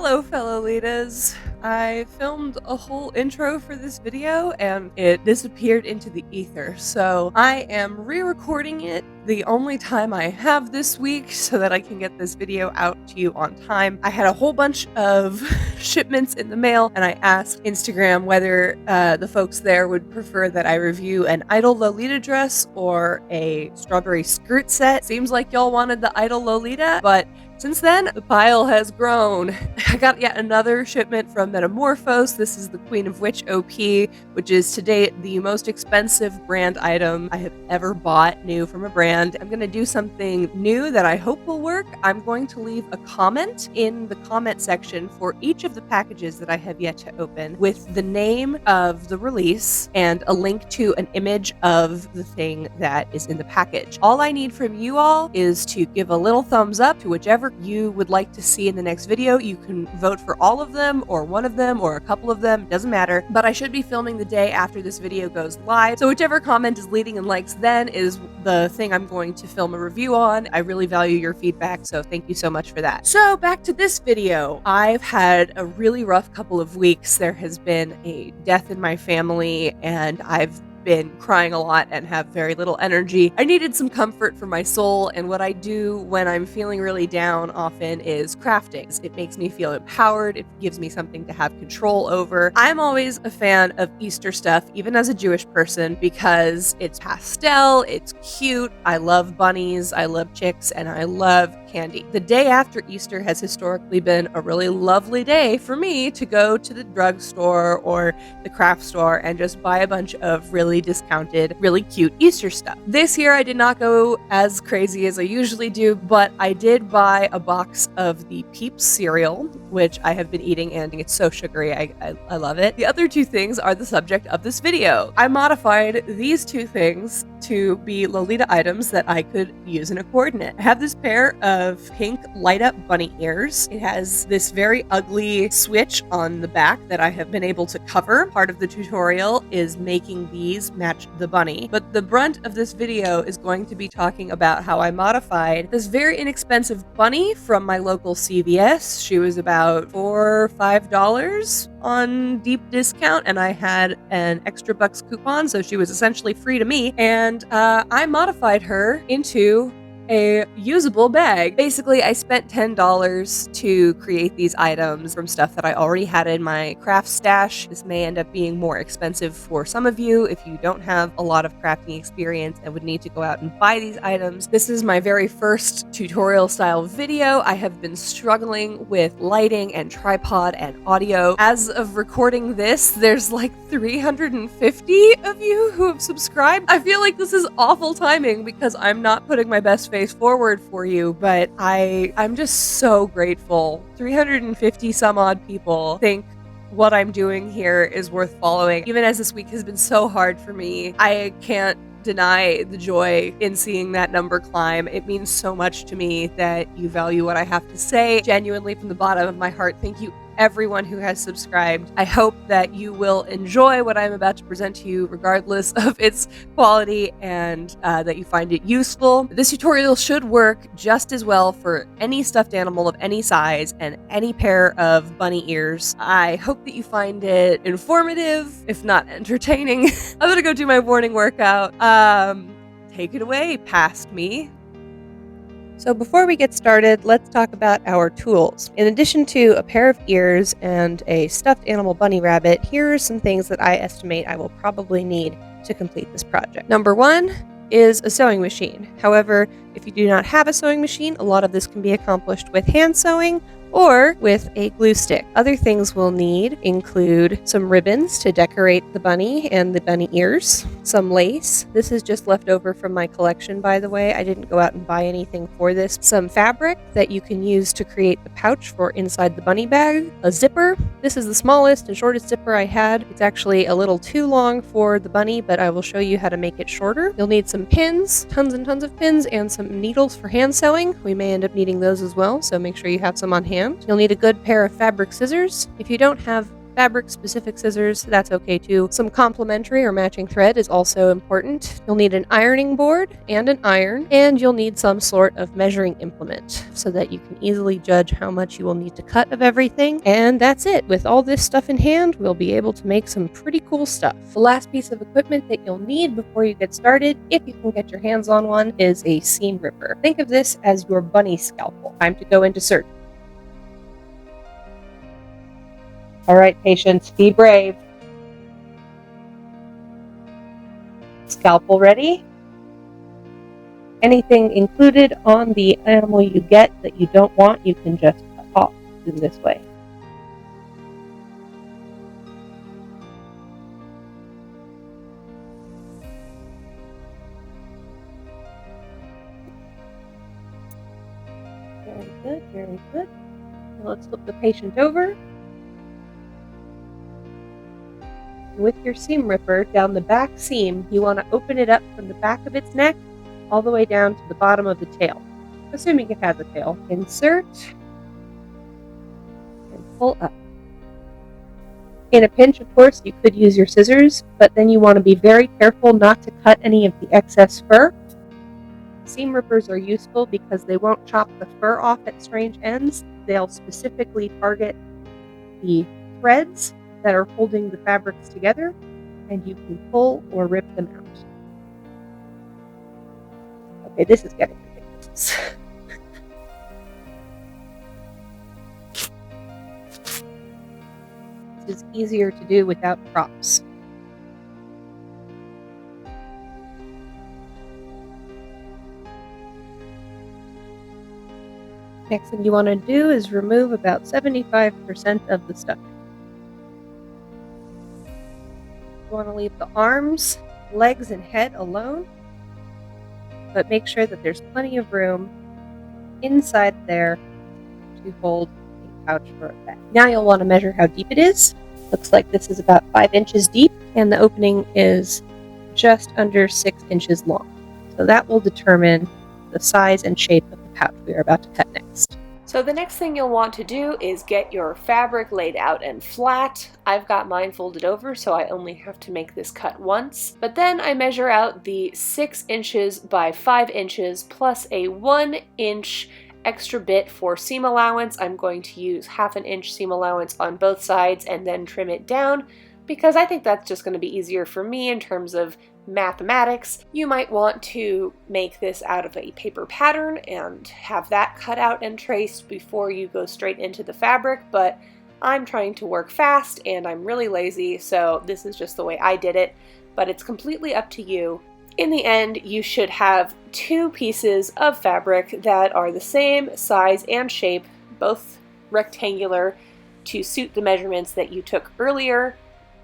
Hello, Fellow-litas. I filmed a whole intro for this video and it disappeared into the ether, so I am re-recording it the only time I have this week so that I can get this video out to you on time. I had a whole bunch of shipments in the mail and I asked Instagram whether the folks there would prefer that I review an idle Lolita dress or a strawberry skirt set. Seems like y'all wanted the idle Lolita, but since then, the pile has grown. I got yet another shipment from Metamorphose. This is the Queen of Witch OP, which is to date the most expensive brand item I have ever bought new from a brand. I'm going to do something new that I hope will work. I'm going to leave a comment in the comment section for each of the packages that I have yet to open with the name of the release and a link to an image of the thing that is in the package. All I need from you all is to give a little thumbs up to whichever you would like to see in the next video. You can vote for all of them or one of them or a couple of them, it doesn't matter, but I should be filming the day after this video goes live, so whichever comment is leading in likes then is the thing I'm going to film a review on. I really value your feedback, so thank you so much for that. So back to this video. I've had a really rough couple of weeks. There has been a death in my family and I've been crying a lot and have very little energy. I needed some comfort for my soul, and what I do when I'm feeling really down often is crafting. It makes me feel empowered, it gives me something to have control over. I'm always a fan of Easter stuff, even as a Jewish person, because it's pastel, it's cute, I love bunnies, I love chicks, and I love candy. The day after Easter has historically been a really lovely day for me to go to the drugstore or the craft store and just buy a bunch of really discounted, really cute Easter stuff. This year I did not go as crazy as I usually do, but I did buy a box of the Peeps cereal, which I have been eating and it's so sugary, I love it. The other two things are the subject of this video. I modified these two things to be Lolita items that I could use in a coordinate. I have this pair of pink light up bunny ears. It has this very ugly switch on the back that I have been able to cover. Part of the tutorial is making these match the bunny, but the brunt of this video is going to be talking about how I modified this very inexpensive bunny from my local CVS. She was about $4 or $5 on deep discount and I had an extra bucks coupon, so she was essentially free to me, and I modified her into a usable bag. Basically, I spent $10 to create these items from stuff that I already had in my craft stash. This may end up being more expensive for some of you if you don't have a lot of crafting experience and would need to go out and buy these items. This is my very first tutorial style video. I have been struggling with lighting and tripod and audio. As of recording this, there's like 350 of you who have subscribed. I feel like this is awful timing because I'm not putting my best face forward for you, but I'm just so grateful. 350 some odd people think what I'm doing here is worth following. Even as this week has been so hard for me, I can't deny the joy in seeing that number climb. It means so much to me that you value what I have to say. Genuinely, from the bottom of my heart, thank you everyone who has subscribed. I hope that you will enjoy what I'm about to present to you regardless of its quality, and that you find it useful. This tutorial should work just as well for any stuffed animal of any size and any pair of bunny ears. I hope that you find it informative, if not entertaining. I'm gonna go do my morning workout. Take it away, past me. So before we get started, let's talk about our tools. In addition to a pair of ears and a stuffed animal bunny rabbit, here are some things that I estimate I will probably need to complete this project. Number one is a sewing machine. However, if you do not have a sewing machine, a lot of this can be accomplished with hand sewing or with a glue stick. Other things we'll need include some ribbons to decorate the bunny and the bunny ears, some lace. This is just left over from my collection, by the way. I didn't go out and buy anything for this. Some fabric that you can use to create the pouch for inside the bunny bag. A zipper. This is the smallest and shortest zipper I had. It's actually a little too long for the bunny, but I will show you how to make it shorter. You'll need some pins, tons and tons of pins, and some needles for hand sewing. We may end up needing those as well, so make sure you have some on hand. You'll need a good pair of fabric scissors. If you don't have fabric-specific scissors, that's okay too. Some complementary or matching thread is also important. You'll need an ironing board and an iron, and you'll need some sort of measuring implement so that you can easily judge how much you will need to cut of everything. And that's it. With all this stuff in hand, we'll be able to make some pretty cool stuff. The last piece of equipment that you'll need before you get started, if you can get your hands on one, is a seam ripper. Think of this as your bunny scalpel. Time to go into surgery. All right, patients, be brave. Scalpel ready? Anything included on the animal you get that you don't want, you can just cut off in this way. Very good, very good. Now let's flip the patient over. With your seam ripper, down the back seam, you want to open it up from the back of its neck all the way down to the bottom of the tail, assuming it has a tail. Insert and pull up. In a pinch, of course, you could use your scissors, but then you want to be very careful not to cut any of the excess fur. Seam rippers are useful because they won't chop the fur off at strange ends. They'll specifically target the threads that are holding the fabrics together, and you can pull or rip them out. Okay, this is getting ridiculous. This is easier to do without props. Next thing you want to do is remove about 75% of the stuffing. You want to leave the arms, legs, and head alone, but make sure that there's plenty of room inside there to hold a pouch for a bag. Now you'll want to measure how deep it is. Looks like this is about 5 inches deep, and the opening is just under 6 inches long. So that will determine the size and shape of the pouch we are about to cut next. So the next thing you'll want to do is get your fabric laid out and flat. I've got mine folded over, so I only have to make this cut once. But then I measure out the 6 inches by 5 inches plus a 1 inch extra bit for seam allowance. I'm going to use 1/2 inch seam allowance on both sides and then trim it down because I think that's just going to be easier for me in terms of mathematics. You might want to make this out of a paper pattern and have that cut out and traced before you go straight into the fabric, but I'm trying to work fast and I'm really lazy, so this is just the way I did it, but it's completely up to you. In the end, you should have 2 pieces of fabric that are the same size and shape, both rectangular, to suit the measurements that you took earlier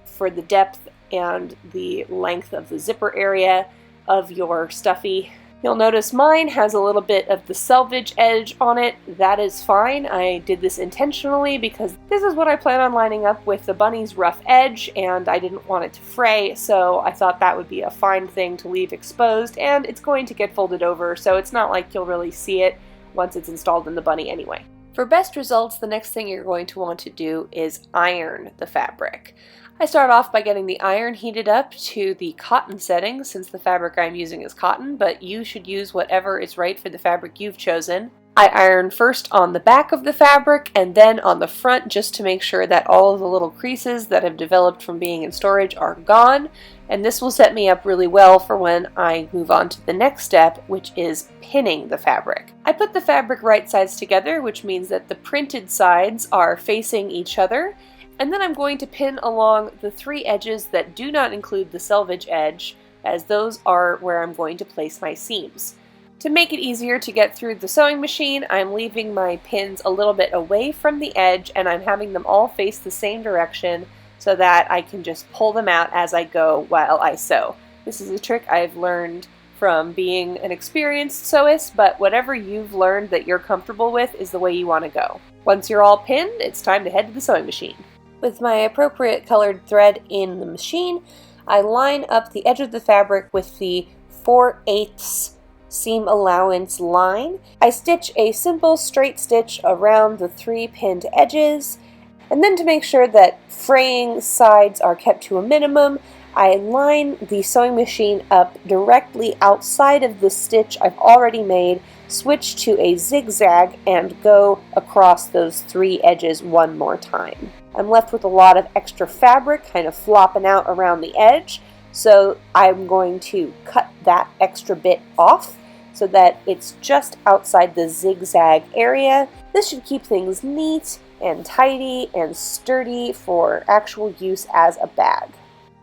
for the depth and the length of the zipper area of your stuffy. You'll notice mine has a little bit of the selvage edge on it. That is fine. I did this intentionally because this is what I plan on lining up with the bunny's rough edge, and I didn't want it to fray, so I thought that would be a fine thing to leave exposed, and it's going to get folded over, so it's not like you'll really see it once it's installed in the bunny anyway. For best results, the next thing you're going to want to do is iron the fabric. I start off by getting the iron heated up to the cotton setting, since the fabric I'm using is cotton, but you should use whatever is right for the fabric you've chosen. I iron first on the back of the fabric and then on the front, just to make sure that all of the little creases that have developed from being in storage are gone, and this will set me up really well for when I move on to the next step, which is pinning the fabric. I put the fabric right sides together, which means that the printed sides are facing each other, and then I'm going to pin along the 3 edges that do not include the selvage edge, as those are where I'm going to place my seams. To make it easier to get through the sewing machine, I'm leaving my pins a little bit away from the edge, and I'm having them all face the same direction so that I can just pull them out as I go while I sew. This is a trick I've learned from being an experienced sewist, but whatever you've learned that you're comfortable with is the way you want to go. Once you're all pinned, it's time to head to the sewing machine. With my appropriate colored thread in the machine, I line up the edge of the fabric with the 4/8 seam allowance line. I stitch a simple straight stitch around the 3 pinned edges, And then to make sure that fraying sides are kept to a minimum, I line the sewing machine up directly outside of the stitch I've already made, switch to a zigzag, and go across those 3 edges one more time. I'm left with a lot of extra fabric kind of flopping out around the edge, so I'm going to cut that extra bit off so that it's just outside the zigzag area. This should keep things neat and tidy and sturdy for actual use as a bag.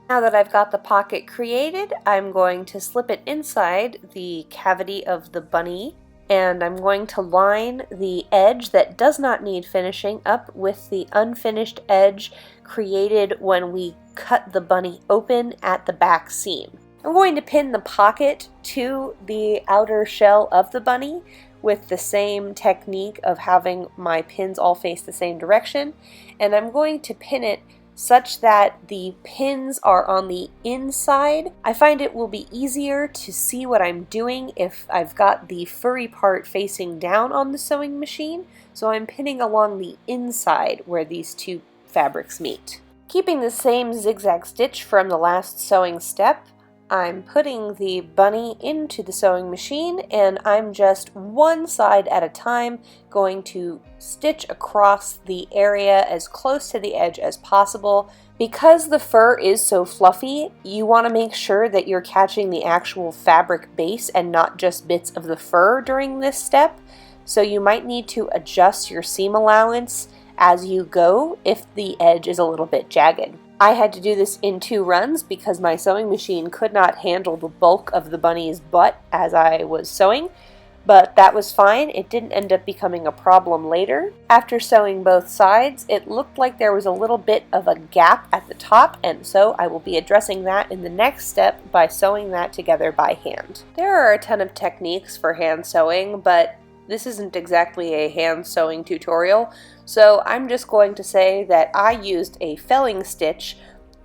Now that I've got the pocket created, I'm going to slip it inside the cavity of the bunny, and I'm going to line the edge that does not need finishing up with the unfinished edge created when we cut the bunny open at the back seam. I'm going to pin the pocket to the outer shell of the bunny with the same technique of having my pins all face the same direction, and I'm going to pin it such that the pins are on the inside. I find it will be easier to see what I'm doing if I've got the furry part facing down on the sewing machine, so I'm pinning along the inside where these 2 fabrics meet. Keeping the same zigzag stitch from the last sewing step, I'm putting the bunny into the sewing machine, and I'm just one side at a time going to stitch across the area as close to the edge as possible. Because the fur is so fluffy, you want to make sure that you're catching the actual fabric base and not just bits of the fur during this step, so you might need to adjust your seam allowance as you go if the edge is a little bit jagged. I had to do this in 2 runs because my sewing machine could not handle the bulk of the bunny's butt as I was sewing, but that was fine. It didn't end up becoming a problem later. After sewing both sides, it looked like there was a little bit of a gap at the top, and so I will be addressing that in the next step by sewing that together by hand. There are a ton of techniques for hand sewing, but this isn't exactly a hand sewing tutorial, so I'm just going to say that I used a felling stitch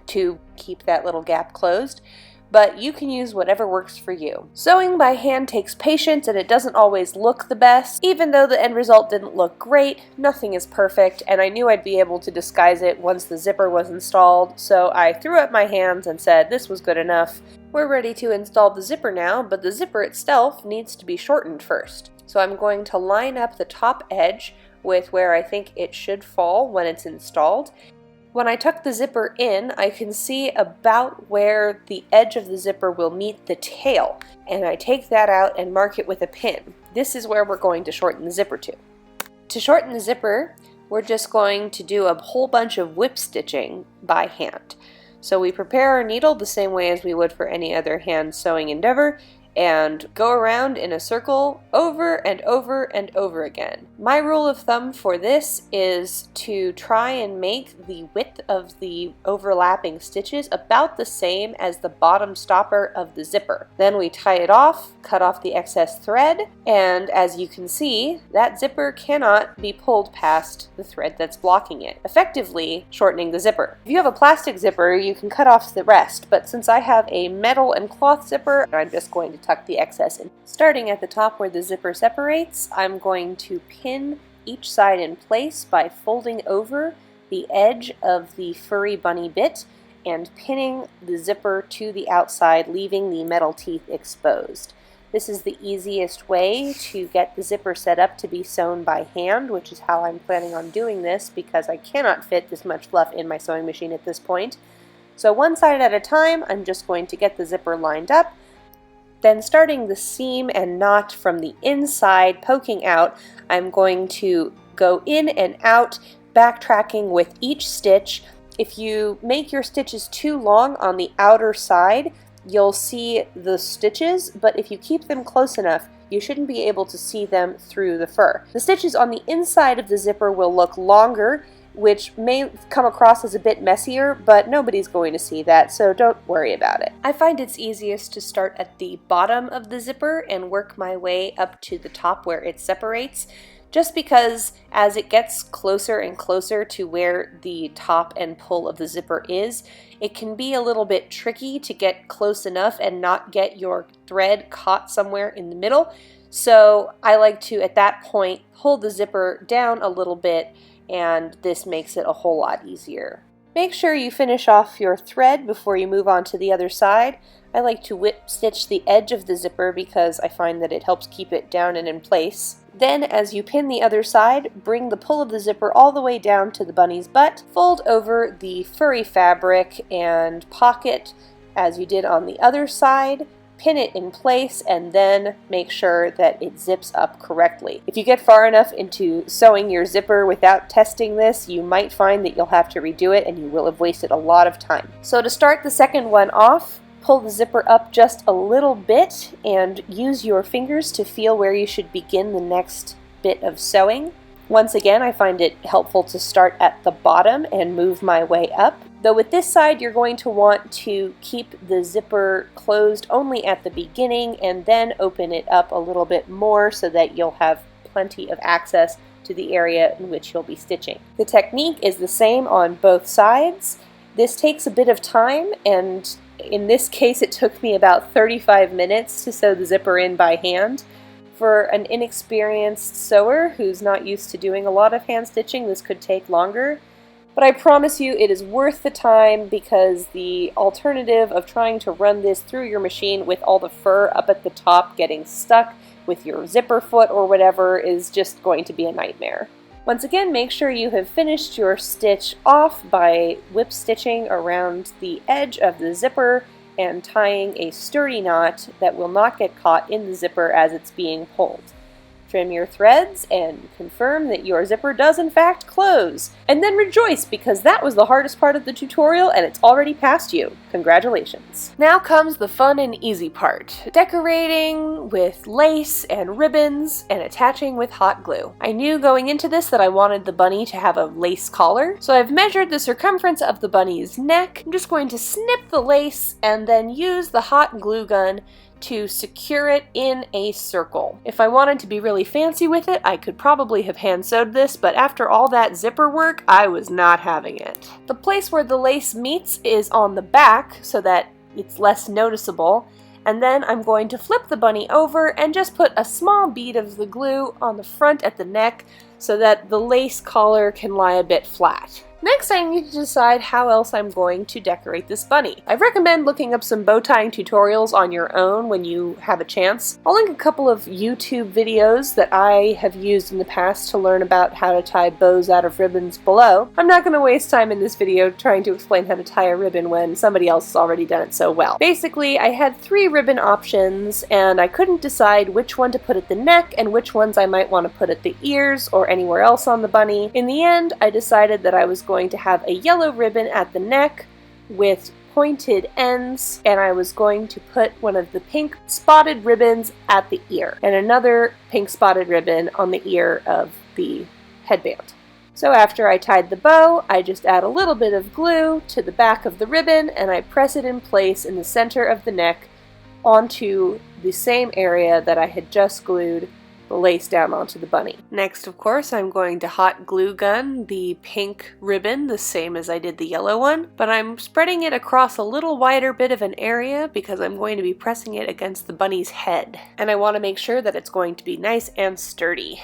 to keep that little gap closed, but you can use whatever works for you. Sewing by hand takes patience and it doesn't always look the best. Even though the end result didn't look great, nothing is perfect, and I knew I'd be able to disguise it once the zipper was installed, so I threw up my hands and said this was good enough. We're ready to install the zipper now, but the zipper itself needs to be shortened first. So I'm going to line up the top edge with where I think it should fall when it's installed. When I tuck the zipper in, I can see about where the edge of the zipper will meet the tail, and I take that out and mark it with a pin. This is where we're going to shorten the zipper to. To shorten the zipper, we're just going to do a whole bunch of whip stitching by hand. So we prepare our needle the same way as we would for any other hand sewing endeavor, and go around in a circle over and over and over again. My rule of thumb for this is to try and make the width of the overlapping stitches about the same as the bottom stopper of the zipper. Then we tie it off, cut off the excess thread, and as you can see, that zipper cannot be pulled past the thread that's blocking it, effectively shortening the zipper. If you have a plastic zipper, you can cut off the rest, but since I have a metal and cloth zipper, I'm just going to tuck the excess in. Starting at the top where the zipper separates, I'm going to pin each side in place by folding over the edge of the furry bunny bit and pinning the zipper to the outside, leaving the metal teeth exposed. This is the easiest way to get the zipper set up to be sewn by hand, which is how I'm planning on doing this because I cannot fit this much fluff in my sewing machine at this point. So one side at a time, I'm just going to get the zipper lined up. Then starting the seam and knot from the inside, poking out, I'm going to go in and out, backtracking with each stitch. If you make your stitches too long on the outer side, you'll see the stitches, but if you keep them close enough, you shouldn't be able to see them through the fur. The stitches on the inside of the zipper will look longer, which may come across as a bit messier, but nobody's going to see that, so don't worry about it. I find it's easiest to start at the bottom of the zipper and work my way up to the top where it separates, just because as it gets closer and closer to where the top and pull of the zipper is, it can be a little bit tricky to get close enough and not get your thread caught somewhere in the middle. So I like to, at that point, pull the zipper down a little bit and this makes it a whole lot easier. Make sure you finish off your thread before you move on to the other side. I like to whip stitch the edge of the zipper because I find that it helps keep it down and in place. Then, as you pin the other side, bring the pull of the zipper all the way down to the bunny's butt, fold over the furry fabric and pocket as you did on the other side, pin it in place, and then make sure that it zips up correctly. If you get far enough into sewing your zipper without testing this, you might find that you'll have to redo it and you will have wasted a lot of time. So to start the second one off, pull the zipper up just a little bit and use your fingers to feel where you should begin the next bit of sewing. Once again, I find it helpful to start at the bottom and move my way up. Though with this side, you're going to want to keep the zipper closed only at the beginning and then open it up a little bit more so that you'll have plenty of access to the area in which you'll be stitching. The technique is the same on both sides. This takes a bit of time, and in this case it took me about 35 minutes to sew the zipper in by hand. For an inexperienced sewer who's not used to doing a lot of hand stitching, this could take longer. But I promise you it is worth the time, because the alternative of trying to run this through your machine with all the fur up at the top getting stuck with your zipper foot or whatever is just going to be a nightmare. Once again, make sure you have finished your stitch off by whip stitching around the edge of the zipper and tying a sturdy knot that will not get caught in the zipper as it's being pulled. Trim your threads and confirm that your zipper does in fact close. And then rejoice, because that was the hardest part of the tutorial and it's already past you. Congratulations. Now comes the fun and easy part. Decorating with lace and ribbons and attaching with hot glue. I knew going into this that I wanted the bunny to have a lace collar, so I've measured the circumference of the bunny's neck. I'm just going to snip the lace and then use the hot glue gun to secure it in a circle. If I wanted to be really fancy with it, I could probably have hand sewed this, but after all that zipper work, I was not having it. The place where the lace meets is on the back so that it's less noticeable, and then I'm going to flip the bunny over and just put a small bead of the glue on the front at the neck so that the lace collar can lie a bit flat. Next, I need to decide how else I'm going to decorate this bunny. I recommend looking up some bow tying tutorials on your own when you have a chance. I'll link a couple of YouTube videos that I have used in the past to learn about how to tie bows out of ribbons below. I'm not going to waste time in this video trying to explain how to tie a ribbon when somebody else has already done it so well. Basically, I had 3 ribbon options and I couldn't decide which one to put at the neck and which ones I might want to put at the ears or anywhere else on the bunny. In the end, I decided that I was going to have a yellow ribbon at the neck with pointed ends, and I was going to put one of the pink spotted ribbons at the ear and another pink spotted ribbon on the ear of the headband. So after I tied the bow, I just add a little bit of glue to the back of the ribbon and I press it in place in the center of the neck onto the same area that I had just glued the lace down onto the bunny. Next, of course, I'm going to hot glue gun the pink ribbon the same as I did the yellow one, but I'm spreading it across a little wider bit of an area because I'm going to be pressing it against the bunny's head, and I want to make sure that it's going to be nice and sturdy.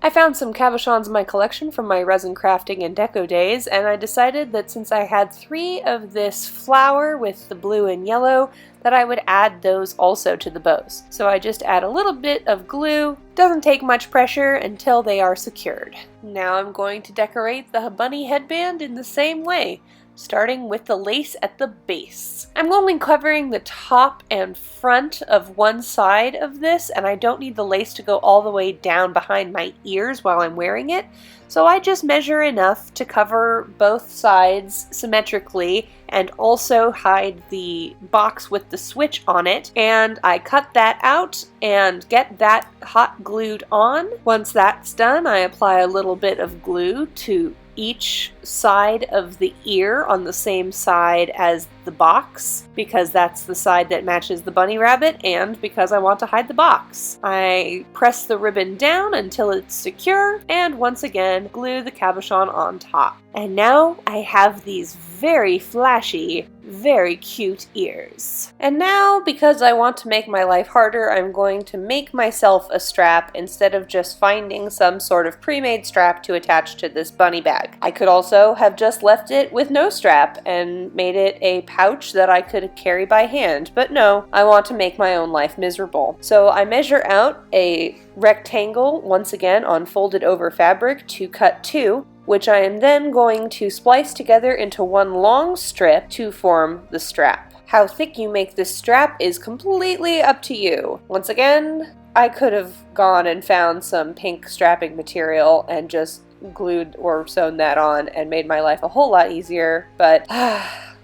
I found some cabochons in my collection from my resin crafting and deco days, and I decided that since I had 3 of this flower with the blue and yellow, that I would add those also to the bows. So I just add a little bit of glue. Doesn't take much pressure until they are secured. Now I'm going to decorate the bunny headband in the same way, starting with the lace at the base. I'm only covering the top and front of one side of this, and I don't need the lace to go all the way down behind my ears while I'm wearing it, so I just measure enough to cover both sides symmetrically and also hide the box with the switch on it, and I cut that out and get that hot glued on. Once that's done, I apply a little bit of glue to each side of the ear on the same side as the box because that's the side that matches the bunny rabbit and because I want to hide the box. I press the ribbon down until it's secure and once again glue the cabochon on top. And now I have these very flashy, very cute ears. And now, because I want to make my life harder, I'm going to make myself a strap instead of just finding some sort of pre-made strap to attach to this bunny bag. I could also have just left it with no strap and made it a pouch that I could carry by hand, but no, I want to make my own life miserable. So I measure out a rectangle, once again on folded over fabric, to cut 2, which I am then going to splice together into one long strip to form the strap. How thick you make this strap is completely up to you. Once again, I could have gone and found some pink strapping material and just glued or sewn that on and made my life a whole lot easier, but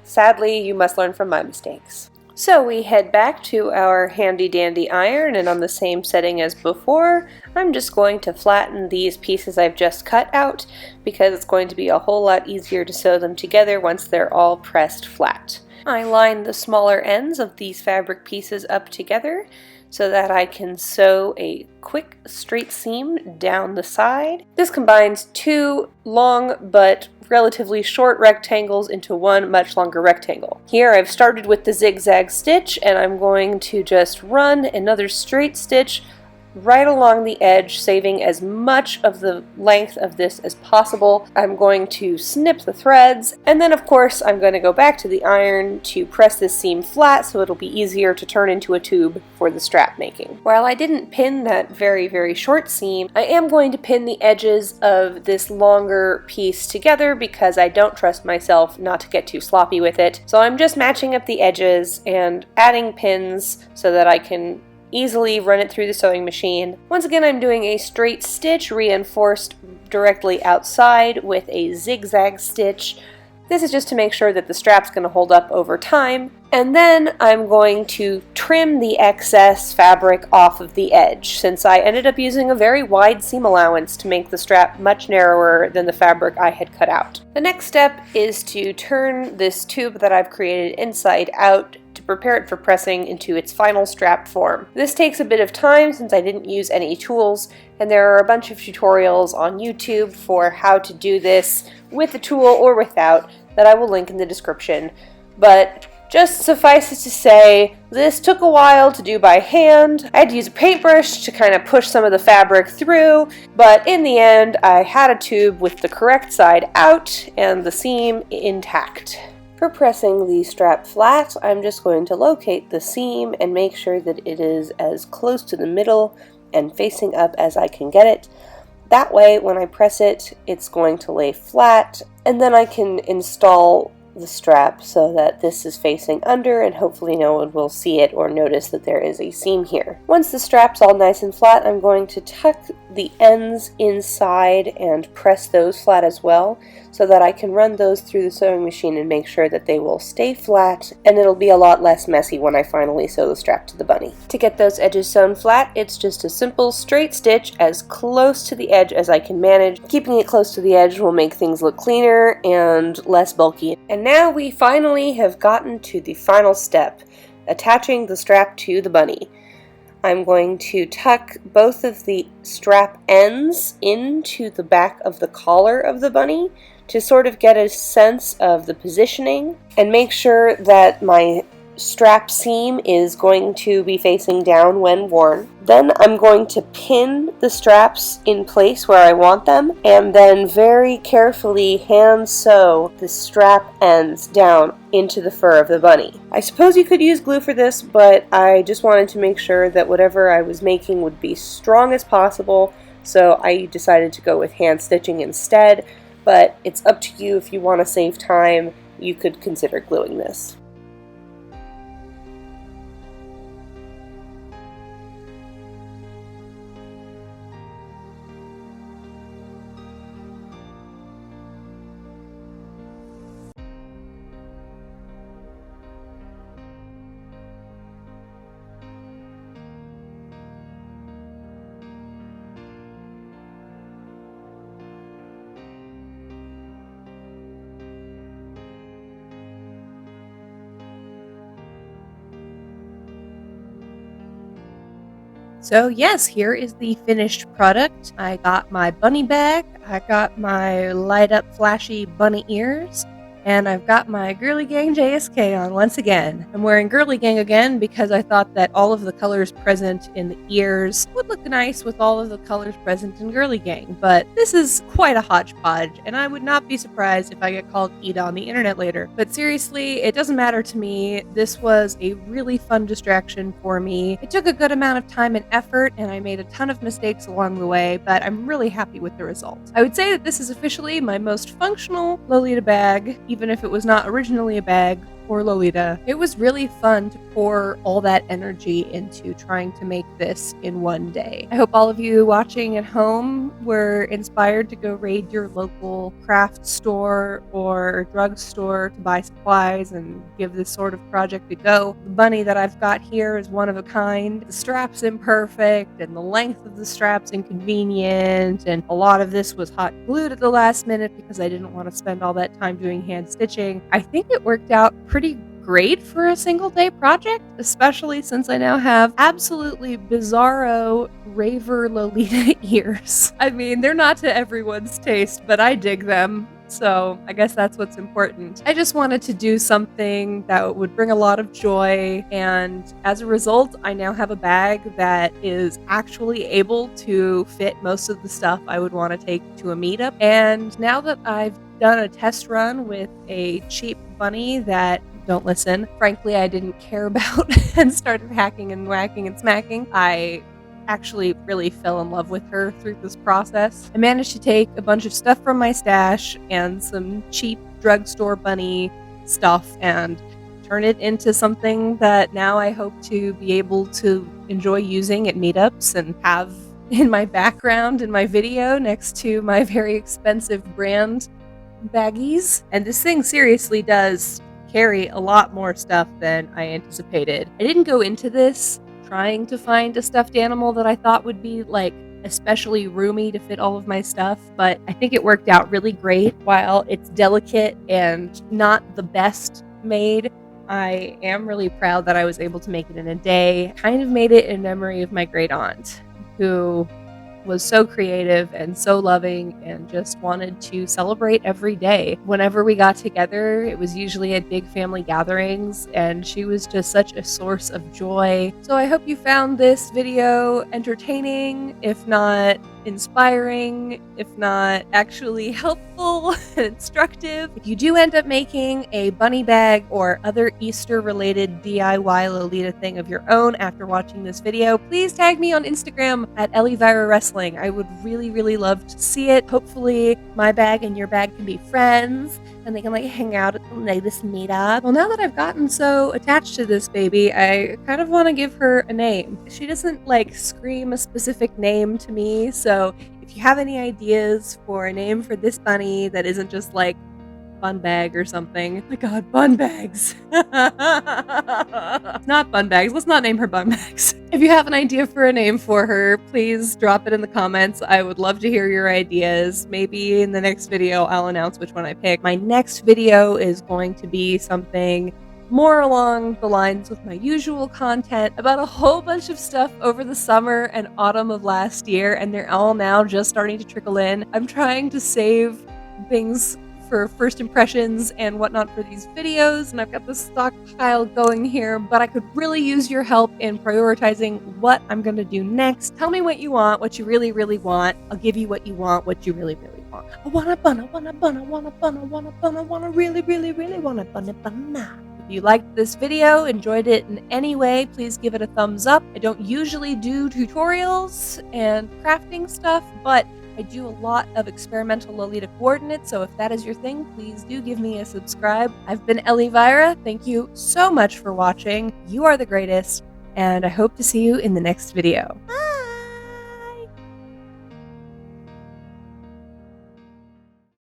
sadly, you must learn from my mistakes. So we head back to our handy dandy iron, and on the same setting as before, I'm just going to flatten these pieces I've just cut out because it's going to be a whole lot easier to sew them together once they're all pressed flat. I line the smaller ends of these fabric pieces up together so that I can sew a quick straight seam down the side. This combines 2 long but relatively short rectangles into one much longer rectangle. Here I've started with the zigzag stitch and I'm going to just run another straight stitch right along the edge, saving as much of the length of this as possible. I'm going to snip the threads, and then of course I'm going to go back to the iron to press this seam flat so it'll be easier to turn into a tube for the strap making. While I didn't pin that very short seam, I am going to pin the edges of this longer piece together because I don't trust myself not to get too sloppy with it. So I'm just matching up the edges and adding pins so that I can easily run it through the sewing machine. Once again, I'm doing a straight stitch reinforced directly outside with a zigzag stitch. This is just to make sure that the strap's going to hold up over time. And then I'm going to trim the excess fabric off of the edge, since I ended up using a very wide seam allowance to make the strap much narrower than the fabric I had cut out. The next step is to turn this tube that I've created inside out to prepare it for pressing into its final strap form. This takes a bit of time since I didn't use any tools, and there are a bunch of tutorials on YouTube for how to do this with a tool or without that I will link in the description. But just suffice it to say, this took a while to do by hand. I had to use a paintbrush to kind of push some of the fabric through, but in the end I had a tube with the correct side out and the seam intact. For pressing the strap flat, I'm just going to locate the seam and make sure that it is as close to the middle and facing up as I can get it. That way, when I press it, it's going to lay flat, and then I can install the strap so that this is facing under and hopefully no one will see it or notice that there is a seam here. Once the strap's all nice and flat, I'm going to tuck the ends inside and press those flat as well so that I can run those through the sewing machine and make sure that they will stay flat, and it'll be a lot less messy when I finally sew the strap to the bunny. To get those edges sewn flat, it's just a simple straight stitch as close to the edge as I can manage. Keeping it close to the edge will make things look cleaner and less bulky. And now we finally have gotten to the final step, attaching the strap to the bunny. I'm going to tuck both of the strap ends into the back of the collar of the bunny to sort of get a sense of the positioning and make sure that my strap seam is going to be facing down when worn. Then I'm going to pin the straps in place where I want them and then very carefully hand sew the strap ends down into the fur of the bunny. I suppose you could use glue for this, but I just wanted to make sure that whatever I was making would be strong as possible, so I decided to go with hand stitching instead, but it's up to you. If you want to save time, you could consider gluing this. So yes, here is the finished product. I got my bunny bag, I got my light up flashy bunny ears, and I've got my Girly Gang JSK on once again. I'm wearing Girly Gang again because I thought that all of the colors present in the ears would look nice with all of the colors present in Girly Gang, but this is quite a hodgepodge, and I would not be surprised if I get called Ida on the internet later. But seriously, it doesn't matter to me. This was a really fun distraction for me. It took a good amount of time and effort, and I made a ton of mistakes along the way, but I'm really happy with the result. I would say that this is officially my most functional Lolita bag, even if it was not originally a bag for Lolita. It was really fun to pour all that energy into trying to make this in one day. I hope all of you watching at home were inspired to go raid your local craft store or drugstore to buy supplies and give this sort of project a go. The bunny that I've got here is one of a kind. The strap's imperfect and the length of the strap's inconvenient, and a lot of this was hot glued at the last minute because I didn't want to spend all that time doing hand stitching. I think it worked out pretty great for a single day project, especially since I now have absolutely bizarro raver Lolita ears. I mean, they're not to everyone's taste, but I dig them. So I guess that's what's important. I just wanted to do something that would bring a lot of joy, and as a result, I now have a bag that is actually able to fit most of the stuff I would want to take to a meetup. And now that I've done a test run with a cheap bunny that, don't listen, frankly, I didn't care about and started hacking and whacking and smacking, I actually really fell in love with her through this process. I managed to take a bunch of stuff from my stash and some cheap drugstore bunny stuff and turn it into something that now I hope to be able to enjoy using at meetups and have in my background in my video next to my very expensive brand baggies. And this thing seriously does carry a lot more stuff than I anticipated. I didn't go into this trying to find a stuffed animal that I thought would be like especially roomy to fit all of my stuff, but I think it worked out really great. While it's delicate and not the best made, I am really proud that I was able to make it in a day. Kind of made it in memory of my great aunt, who was so creative and so loving and just wanted to celebrate every day. Whenever we got together, it was usually at big family gatherings, and she was just such a source of joy. So I hope you found this video entertaining, if not inspiring, if not actually helpful and instructive. If you do end up making a bunny bag or other Easter related DIY Lolita thing of your own after watching this video, please tag me on Instagram at Ellie Vyra Wrestling. I would really, really love to see it. Hopefully my bag and your bag can be friends and they can like hang out at the latest meetup. Well, now that I've gotten so attached to this baby, I kind of want to give her a name. She doesn't like scream a specific name to me, so if you have any ideas for a name for this bunny that isn't just like Bun Bag or something. Oh my god, Bun Bags. It's not Bun Bags. Let's not name her Bun Bags. If you have an idea for a name for her, please drop it in the comments. I would love to hear your ideas. Maybe in the next video, I'll announce which one I pick. My next video is going to be something more along the lines of my usual content about a whole bunch of stuff over the summer and autumn of last year, and they're all now just starting to trickle in. I'm trying to save things for first impressions and whatnot for these videos, and I've got this stockpile going here, but I could really use your help in prioritizing what I'm gonna do next. Tell me what you want, what you really, really want. I'll give you what you want, what you really, really want. I want a bun, I want a bun, I want a bun, I want a bun, I want a really, really, really want a bun, a bun now. If you liked this video, enjoyed it in any way, please give it a thumbs up. I don't usually do tutorials and crafting stuff, but I do a lot of experimental Lolita coordinates, so if that is your thing, please do give me a subscribe. I've been Ellie Vyra. Thank you so much for watching. You are the greatest, and I hope to see you in the next video. Bye!